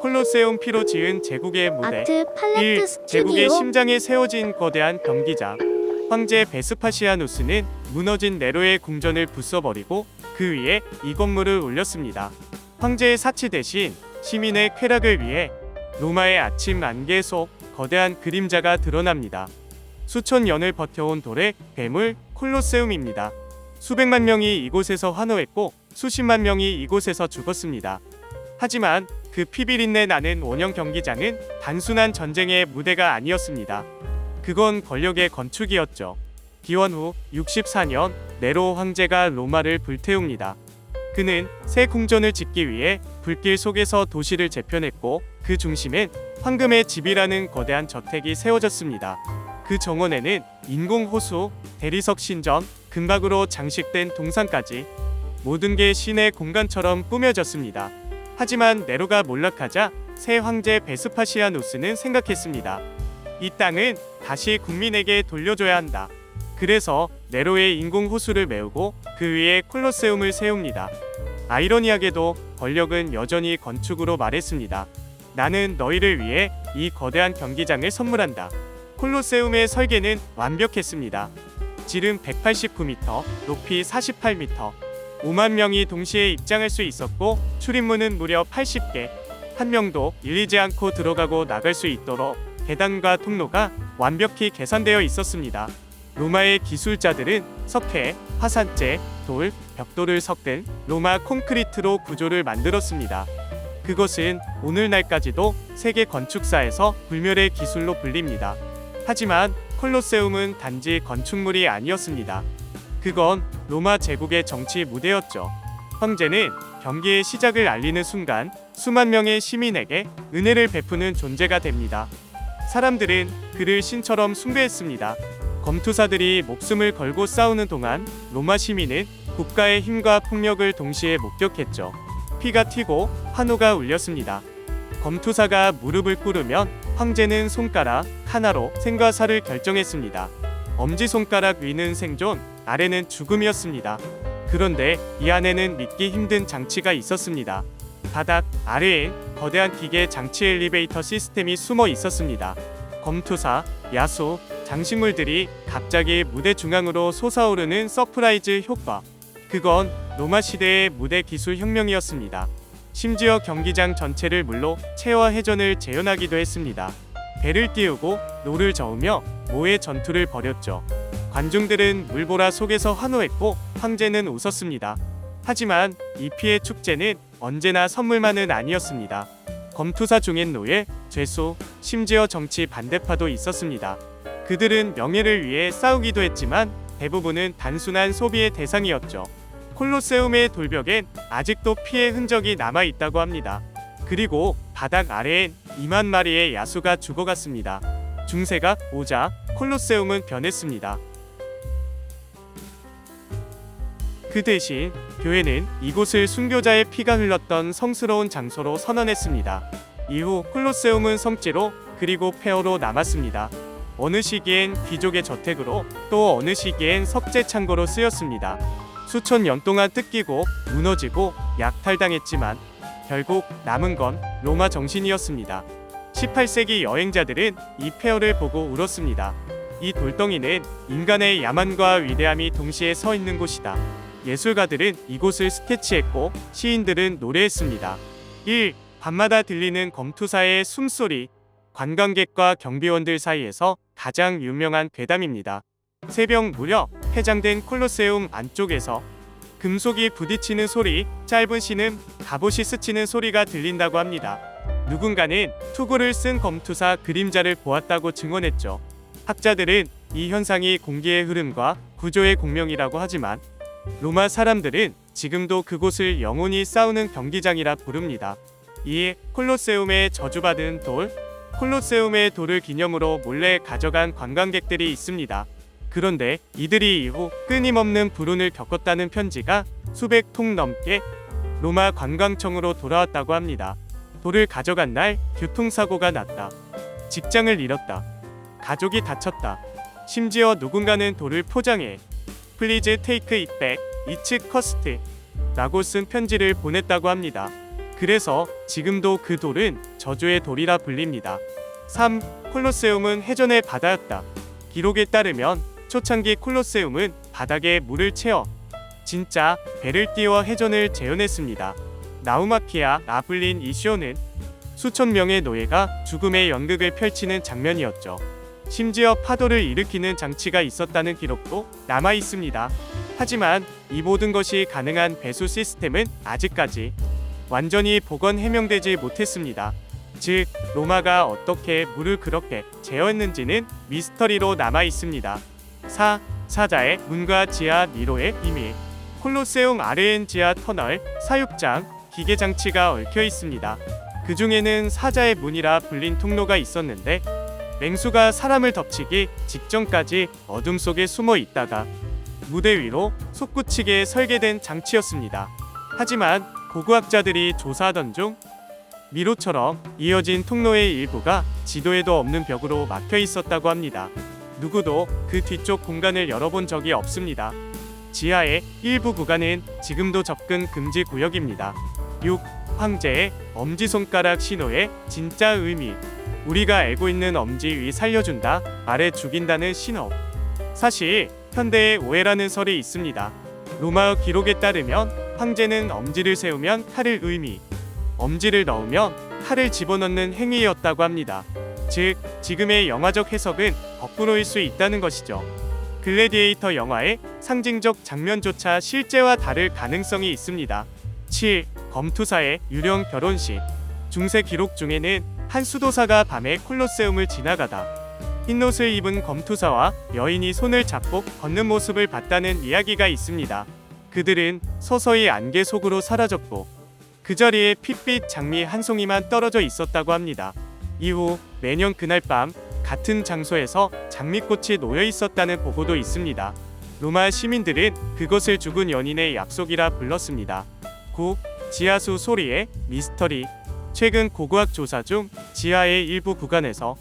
콜로세움 피로 지은 제국의 무대. 아트 1. 팔레트 제국의 스튜디오. 심장에 세워진 거대한 경기장. 황제 베스파시아누스는 무너진 네로의 궁전을 부숴버리고 그 위에 이 건물을 올렸습니다. 황제의 사치 대신 시민의 쾌락을 위해 로마의 아침 안개 속 거대한 그림자가 드러납니다. 수천 년을 버텨온 돌의 괴물 콜로세움입니다. 수백만 명이 이곳에서 환호했고 수십만 명이 이곳에서 죽었습니다. 하지만 그 피비린내 나는 원형 경기장은 단순한 전쟁의 무대가 아니었습니다. 그건 권력의 건축이었죠. 기원 후 64년 네로 황제가 로마를 불태웁니다. 그는 새 궁전을 짓기 위해 불길 속에서 도시를 재편했고 그 중심엔 황금의 집이라는 거대한 저택이 세워졌습니다. 그 정원에는 인공 호수, 대리석 신전, 금박으로 장식된 동상까지 모든 게 신의 공간처럼 꾸며졌습니다. 하지만 네로가 몰락하자 새 황제 베스파시아누스는 생각했습니다. 이 땅은 다시 국민에게 돌려줘야 한다. 그래서 네로의 인공 호수를 메우고 그 위에 콜로세움을 세웁니다. 아이러니하게도 권력은 여전히 건축으로 말했습니다. 나는 너희를 위해 이 거대한 경기장을 선물한다. 콜로세움의 설계는 완벽했습니다. 지름 189m, 높이 48m, 5만 명이 동시에 입장할 수 있었고 출입문은 무려 80개. 한 명도 밀리지 않고 들어가고 나갈 수 있도록 계단과 통로가 완벽히 계산되어 있었습니다. 로마의 기술자들은 석회, 화산재, 돌, 벽돌을 섞은 로마 콘크리트로 구조를 만들었습니다. 그것은 오늘날까지도 세계 건축사에서 불멸의 기술로 불립니다. 하지만 콜로세움은 단지 건축물이 아니었습니다. 그건 로마 제국의 정치 무대였죠. 황제는 경기의 시작을 알리는 순간 수만 명의 시민에게 은혜를 베푸는 존재가 됩니다. 사람들은 그를 신처럼 숭배했습니다. 검투사들이 목숨을 걸고 싸우는 동안 로마 시민은 국가의 힘과 폭력을 동시에 목격했죠. 피가 튀고 환호가 울렸습니다. 검투사가 무릎을 꿇으면 황제는 손가락 하나로 생과 사를 결정했습니다. 엄지손가락 위는 생존, 아래는 죽음이었습니다. 그런데 이 안에는 믿기 힘든 장치가 있었습니다. 바닥 아래엔 거대한 기계 장치 엘리베이터 시스템이 숨어 있었습니다. 검투사, 야수, 장식물들이 갑자기 무대 중앙으로 솟아오르는 서프라이즈 효과. 그건 로마 시대의 무대 기술 혁명이었습니다. 심지어 경기장 전체를 물로 채와 해전을 재현하기도 했습니다. 배를 띄우고 노를 저으며 모의 전투를 벌였죠. 관중들은 물보라 속에서 환호했고 황제는 웃었습니다. 하지만 이 피의 축제는 언제나 선물만은 아니었습니다. 검투사 중엔 노예, 죄수, 심지어 정치 반대파도 있었습니다. 그들은 명예를 위해 싸우기도 했지만 대부분은 단순한 소비의 대상이었죠. 콜로세움의 돌벽엔 아직도 피의 흔적이 남아있다고 합니다. 그리고 바닥 아래엔 2만 마리의 야수가 죽어갔습니다. 중세가 오자 콜로세움은 변했습니다. 그 대신 교회는 이곳을 순교자의 피가 흘렀던 성스러운 장소로 선언했습니다. 이후 콜로세움은 성지로 그리고 폐허로 남았습니다. 어느 시기엔 귀족의 저택으로 또 어느 시기엔 석재 창고로 쓰였습니다. 수천 년 동안 뜯기고 무너지고 약탈당했지만 결국 남은 건 로마 정신이었습니다. 18세기 여행자들은 이 폐허를 보고 울었습니다. 이 돌덩이는 인간의 야만과 위대함이 동시에 서 있는 곳이다. 예술가들은 이곳을 스케치했고 시인들은 노래했습니다. 1. 밤마다 들리는 검투사의 숨소리. 관광객과 경비원들 사이에서 가장 유명한 괴담입니다. 새벽 무렵 폐장된 콜로세움 안쪽에서 금속이 부딪히는 소리, 짧은 신음, 갑옷이 스치는 소리가 들린다고 합니다. 누군가는 투구를 쓴 검투사 그림자를 보았다고 증언했죠. 학자들은 이 현상이 공기의 흐름과 구조의 공명이라고 하지만 로마 사람들은 지금도 그곳을 영혼이 싸우는 경기장이라 부릅니다. 이에 콜로세움의 저주받은 돌, 콜로세움의 돌을 기념으로 몰래 가져간 관광객들이 있습니다. 그런데 이들이 이후 끊임없는 불운을 겪었다는 편지가 수백 통 넘게 로마 관광청으로 돌아왔다고 합니다. 돌을 가져간 날 교통사고가 났다. 직장을 잃었다. 가족이 다쳤다. 심지어 누군가는 돌을 포장해 Please take it back, it's cursed 라고 쓴 편지를 보냈다고 합니다. 그래서 지금도 그 돌은 저주의 돌이라 불립니다. 3. 콜로세움은 해전의 바다였다. 기록에 따르면 초창기 콜로세움은 바닥에 물을 채워 진짜 배를 띄워 해전을 재현했습니다. 나우마키아 아블린 이시오는 수천 명의 노예가 죽음의 연극을 펼치는 장면이었죠. 심지어 파도를 일으키는 장치가 있었다는 기록도 남아 있습니다. 하지만 이 모든 것이 가능한 배수 시스템은 아직까지 완전히 복원 해명되지 못했습니다. 즉, 로마가 어떻게 물을 그렇게 제어했는지는 미스터리로 남아 있습니다. 4. 사자의 문과 지하 미로의 비밀. 콜로세움 아래엔 지하 터널, 사육장, 기계 장치가 얽혀 있습니다. 그 중에는 사자의 문이라 불린 통로가 있었는데 맹수가 사람을 덮치기 직전까지 어둠 속에 숨어 있다가 무대 위로 솟구치게 설계된 장치였습니다. 하지만 고고학자들이 조사하던 중 미로처럼 이어진 통로의 일부가 지도에도 없는 벽으로 막혀 있었다고 합니다. 누구도 그 뒤쪽 공간을 열어본 적이 없습니다. 지하의 일부 구간은 지금도 접근 금지 구역입니다. 6. 황제의 엄지손가락 신호의 진짜 의미. 우리가 알고 있는 엄지 위 살려준다, 아래 죽인다는 신호. 사실 현대의 오해라는 설이 있습니다. 로마어 기록에 따르면 황제는 엄지를 세우면 칼을 의미, 엄지를 넣으면 칼을 집어넣는 행위였다고 합니다. 즉, 지금의 영화적 해석은 거꾸로일 수 있다는 것이죠. 글래디에이터 영화의 상징적 장면조차 실제와 다를 가능성이 있습니다. 7. 검투사의 유령 결혼식. 중세 기록 중에는 한 수도사가 밤에 콜로세움을 지나가다 흰옷을 입은 검투사와 여인이 손을 잡고 걷는 모습을 봤다는 이야기가 있습니다. 그들은 서서히 안개 속으로 사라졌고 그 자리에 핏빛 장미 한 송이만 떨어져 있었다고 합니다. 이후 매년 그날 밤 같은 장소에서 장미꽃이 놓여 있었다는 보고도 있습니다. 로마 시민들은 그것을 죽은 연인의 약속이라 불렀습니다. 9. 지하수 소리의 미스터리. 최근 고고학 조사 중 지하의 일부 구간에서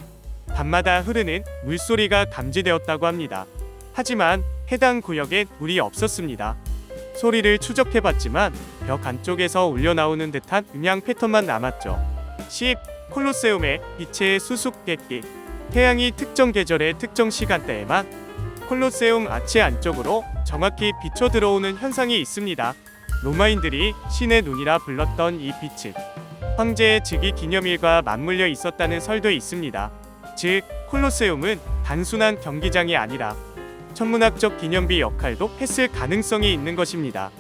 밤마다 흐르는 물소리가 감지되었다고 합니다. 하지만 해당 구역엔 물이 없었습니다. 소리를 추적해봤지만 벽 안쪽에서 울려나오는 듯한 음향 패턴만 남았죠. 10. 콜로세움의 빛의 수수께끼. 태양이 특정 계절의 특정 시간대에만 콜로세움 아치 안쪽으로 정확히 비춰 들어오는 현상이 있습니다. 로마인들이 신의 눈이라 불렀던 이 빛은 황제의 즉위 기념일과 맞물려 있었다는 설도 있습니다. 즉, 콜로세움은 단순한 경기장이 아니라 천문학적 기념비 역할도 했을 가능성이 있는 것입니다.